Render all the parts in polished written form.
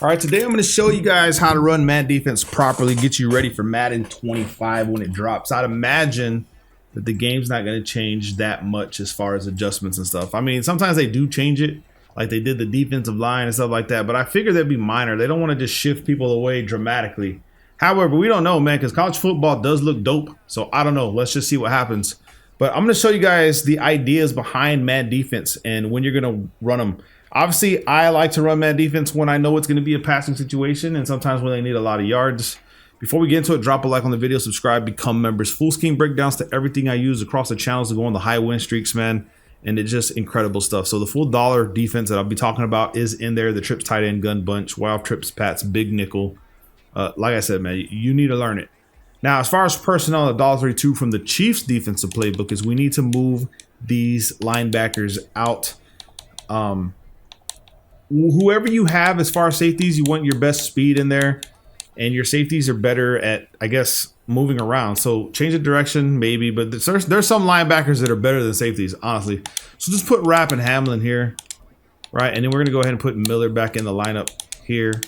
All right, today I'm going to show you guys how to run Madden defense properly, get you ready for Madden 25 when it drops. I'd imagine that the game's not going to change that much as far as adjustments and stuff. I mean, sometimes they do change it, like they did the defensive line and stuff like that, but I figure that'd be minor. They don't want to just shift people away dramatically. However, we don't know, man, because college football does look dope, so I don't know. Let's just see what happens. But I'm going to show you guys the ideas behind Madden defense and when you're going to run them. Obviously, I like to run Madden defense when I know it's going to be a passing situation and sometimes when they need a lot of yards. Before we get into it, drop a like on the video, subscribe, become members. Full scheme breakdowns to everything I use across the channels to go on the high win streaks, man. And it's just incredible stuff. So the full dollar defense that I'll be talking about is in there. The trips, tight end, gun bunch, wild trips, pats, big nickel. Like I said, man, you need to learn it. Now, as far as personnel, $1.32 from the Chiefs defensive playbook is we need to move these linebackers out. Whoever you have as far as safeties, you want your best speed in there, and your safeties are better at, I guess, moving around. So change the direction maybe, but there's some linebackers that are better than safeties, honestly. So just put Rapp and Hamlin here, right? And then we're gonna go ahead and put Miller back in the lineup here.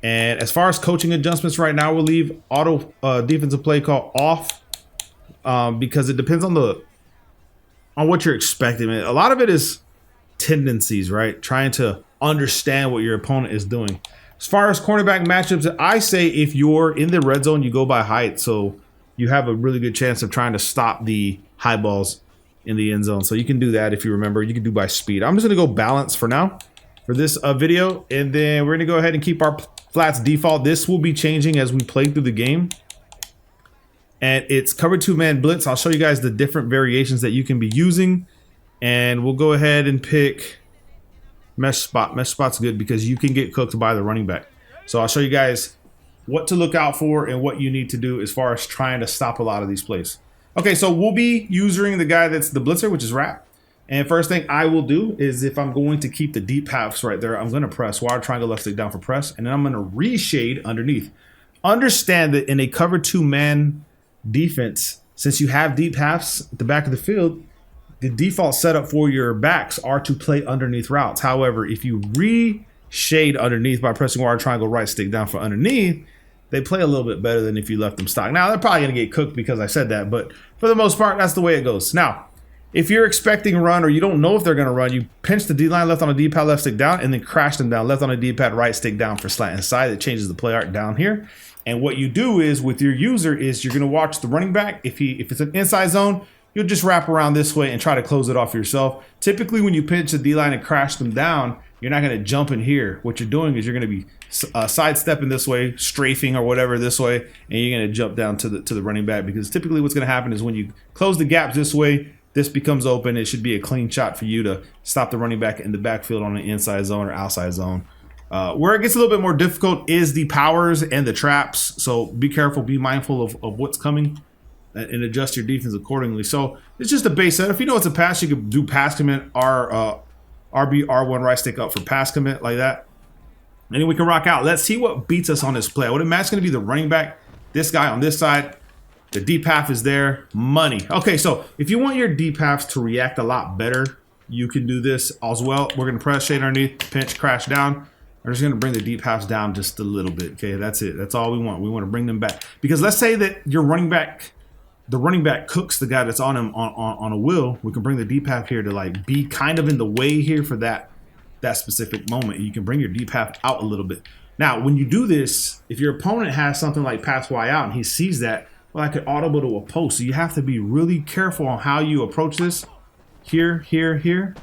And as far as coaching adjustments right now, we'll leave auto defensive play call off because it depends on what you're expecting. A lot of it is tendencies, right? Trying to understand what your opponent is doing. As far as cornerback matchups, I say if you're in the red zone, you go by height. So you have a really good chance of trying to stop the high balls in the end zone. So you can do that if you remember. You can do by speed. I'm just going to go balance for now for this video. And then we're going to go ahead and keep our flats default. This will be changing as we play through the game. And it's cover 2-man blitz. I'll show you guys the different variations that you can be using. And we'll go ahead and pick mesh spot. Mesh spot's good because you can get cooked by the running back. So I'll show you guys what to look out for and what you need to do as far as trying to stop a lot of these plays. Okay, so we'll be using the guy that's the blitzer, which is Rapp. And first thing I will do is if I'm going to keep the deep halves right there, I'm going to press wide triangle left stick down for press, and then I'm going to reshade underneath. Understand that in a cover 2-man defense, since you have deep halves at the back of the field, the default setup for your backs are to play underneath routes. However, if you reshade underneath by pressing wide triangle right stick down for underneath, they play a little bit better than if you left them stock. Now, they're probably going to get cooked because I said that, but for the most part, that's the way it goes. Now, if you're expecting a run or you don't know if they're going to run, you pinch the D-line left on a D-pad left stick down and then crash them down left on a D-pad right stick down for slant inside. It changes the play art down here. And what you do is with your user is you're going to watch the running back. If it's an inside zone, you'll just wrap around this way and try to close it off yourself. Typically, when you pinch the D-line and crash them down, you're not going to jump in here. What you're doing is you're going to be sidestepping this way, strafing or whatever this way, and you're going to jump down to the running back because typically what's going to happen is when you close the gaps this way, this becomes open. It should be a clean shot for you to stop the running back in the backfield on an inside zone or outside zone. Where it gets a little bit more difficult is the powers and the traps. So be careful, be mindful of what's coming and adjust your defense accordingly. So it's just a base set. If you know it's a pass, you could do pass commit RB R1 right stick up for pass commit like that. And then we can rock out. Let's see what beats us on this play. I would imagine it's going to be the running back, this guy on this side. The deep half is there. Money. Okay, so if you want your deep halves to react a lot better, you can do this as well. We're going to press shade underneath, pinch, crash down. We're just going to bring the deep halves down just a little bit. Okay, that's it. That's all we want. We want to bring them back. Because let's say that your running back, the running back cooks the guy that's on him on a wheel. We can bring the deep half here to like be kind of in the way here for that specific moment. You can bring your deep half out a little bit. Now, when you do this, if your opponent has something like pass Y out and he sees that, well, I could audible to a post. So you have to be really careful on how you approach this. Here, here, here.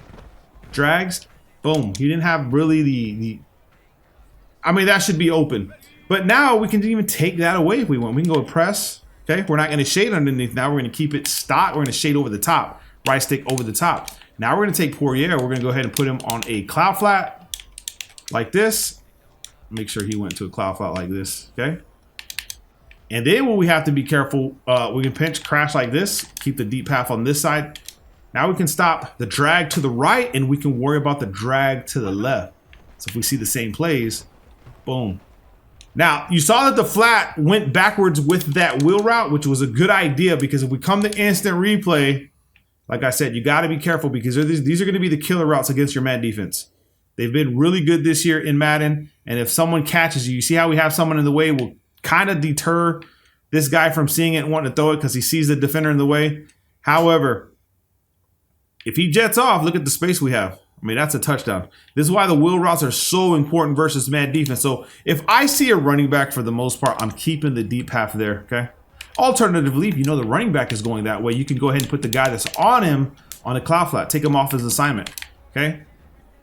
Drags. Boom. He didn't have really I mean, that should be open. But now we can even take that away if we want. We can go press. Okay, we're not going to shade underneath now. We're going to keep it stock. We're going to shade over the top. Right stick over the top. Now we're going to take Poirier. We're going to go ahead and put him on a cloud flat like this. Make sure he went to a cloud flat like this. Okay. And then what we have to be careful, we can pinch crash like this. Keep the deep half on this side. Now we can stop the drag to the right and we can worry about the drag to the left. So if we see the same plays, boom. Now, you saw that the flat went backwards with that wheel route, which was a good idea because if we come to instant replay, like I said, you got to be careful because these are going to be the killer routes against your man defense. They've been really good this year in Madden. And if someone catches you, you see how we have someone in the way, will kind of deter this guy from seeing it and wanting to throw it because he sees the defender in the way. However, if he jets off, look at the space we have. I mean, that's a touchdown. This is why the wheel routes are so important versus man defense. So if I see a running back, for the most part, I'm keeping the deep half there, okay? Alternatively, if you know the running back is going that way, you can go ahead and put the guy that's on him on a cloud flat. Take him off his assignment, okay?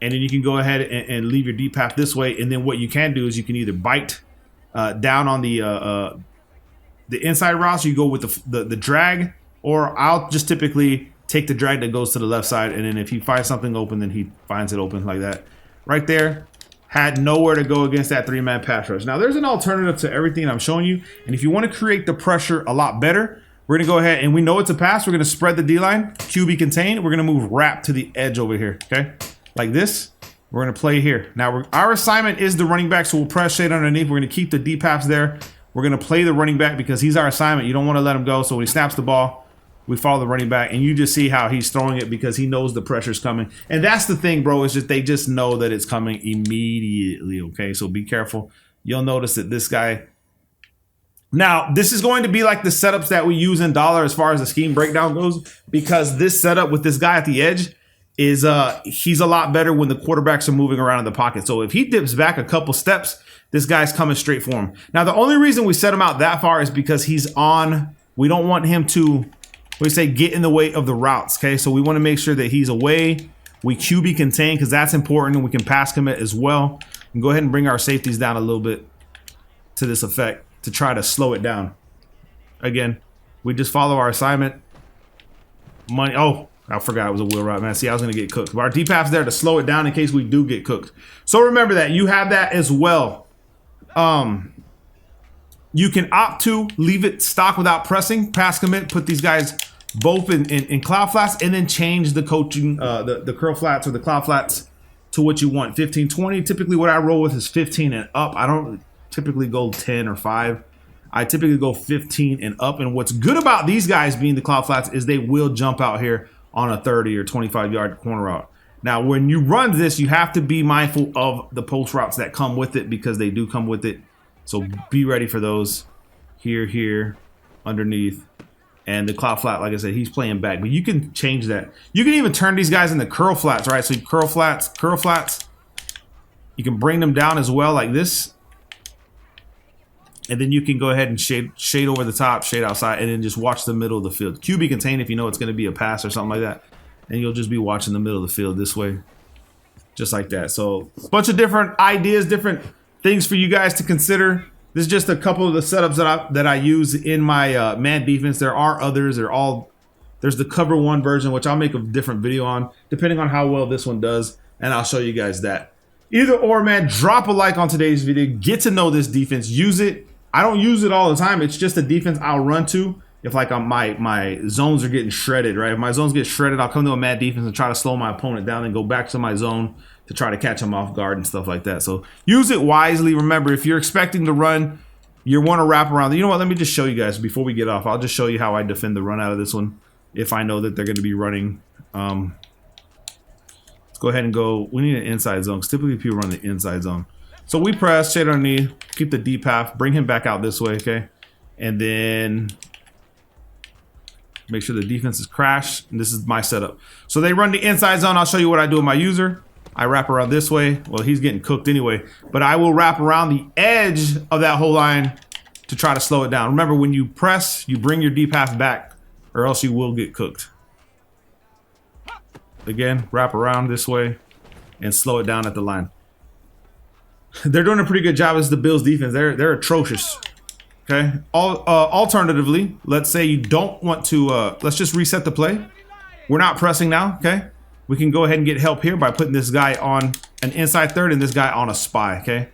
And then you can go ahead and leave your deep half this way. And then what you can do is you can either bite down on the inside route, so you go with the drag, or I'll just typically take the drag that goes to the left side, and then if he finds something open, then he finds it open like that. Right there, had nowhere to go against that 3-man pass rush. Now, there's an alternative to everything I'm showing you, and if you want to create the pressure a lot better, we're going to go ahead, and we know it's a pass. We're going to spread the D-line, QB contain. We're going to move wrap to the edge over here, okay? Like this. We're going to play here. Now, our assignment is the running back, so we'll press shade underneath. We're going to keep the deep halves there. We're going to play the running back because he's our assignment. You don't want to let him go, so when he snaps the ball, we follow the running back, and you just see how he's throwing it because he knows the pressure's coming. And that's the thing, bro, is just they just know that it's coming immediately, okay? So be careful. You'll notice that this guy... Now, this is going to be like the setups that we use in Dollar as far as the scheme breakdown goes, because this setup with this guy at the edge is he's a lot better when the quarterbacks are moving around in the pocket. So if he dips back a couple steps, this guy's coming straight for him. Now, the only reason we set him out that far is because he's on... We don't want him to... We say get in the way of the routes, okay? So we want to make sure that he's away. We QB contain because that's important, and we can pass commit as well. And go ahead and bring our safeties down a little bit to this effect to try to slow it down. Again, we just follow our assignment. Money. Oh, I forgot it was a wheel route, man. See, I was going to get cooked. But our deep half's there to slow it down in case we do get cooked. So remember that. You have that as well. You can opt to leave it stock without pressing, pass commit, put these guys both in cloud flats, and then change the coaching, the curl flats or the cloud flats to what you want. 15, 20. Typically what I roll with is 15 and up. I don't typically go 10 or 5. I typically go 15 and up. And what's good about these guys being the cloud flats is they will jump out here on a 30 or 25-yard corner route. Now, when you run this, you have to be mindful of the post routes that come with it because they do come with it. So be ready for those. Here, underneath. And the cloud flat, like I said, he's playing back. But you can change that. You can even turn these guys into curl flats, right? So curl flats. You can bring them down as well like this. And then you can go ahead and shade over the top, shade outside, and then just watch the middle of the field. QB contain if you know it's going to be a pass or something like that. And you'll just be watching the middle of the field this way. Just like that. So a bunch of different ideas, different things for you guys to consider. This is just a couple of the setups that I use in my man defense. There are others. There's the cover one version, which I'll make a different video on, depending on how well this one does, and I'll show you guys that. Either or, man, drop a like on today's video. Get to know this defense. Use it. I don't use it all the time. It's just a defense I'll run to if like my zones are getting shredded, right? If my zones get shredded, I'll come to a man defense and try to slow my opponent down and go back to my zone to try to catch them off guard and stuff like that. So use it wisely. Remember, if you're expecting to run, you want to wrap around. You know what? Let me just show you guys before we get off. I'll just show you how I defend the run out of this one if I know that they're going to be running. Let's go ahead and go. We need an inside zone because typically people run the inside zone. So we press, shade underneath, keep the deep half, bring him back out this way, okay? And then make sure the defense is crashed. And this is my setup. So they run the inside zone. I'll show you what I do with my user. I wrap around this way. Well, he's getting cooked anyway. But I will wrap around the edge of that whole line to try to slow it down. Remember, when you press, you bring your deep half back or else you will get cooked. Again, wrap around this way and slow it down at the line. They're doing a pretty good job as the Bills defense. They're atrocious. Okay. Alternatively, let's say you don't want to, let's just reset the play. We're not pressing now. Okay. We can go ahead and get help here by putting this guy on an inside third and this guy on a spy, okay?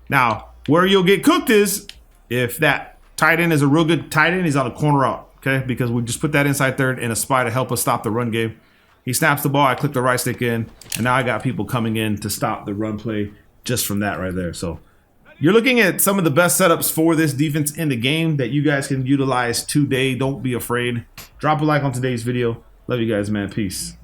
Now, where you'll get cooked is if that tight end is a real good tight end, he's on a corner out, okay? Because we just put that inside third and a spy to help us stop the run game. He snaps the ball, I click the right stick in, and now I got people coming in to stop the run play just from that right there. So you're looking at some of the best setups for this defense in the game that you guys can utilize today. Don't be afraid. Drop a like on today's video. Love you guys, man. Peace.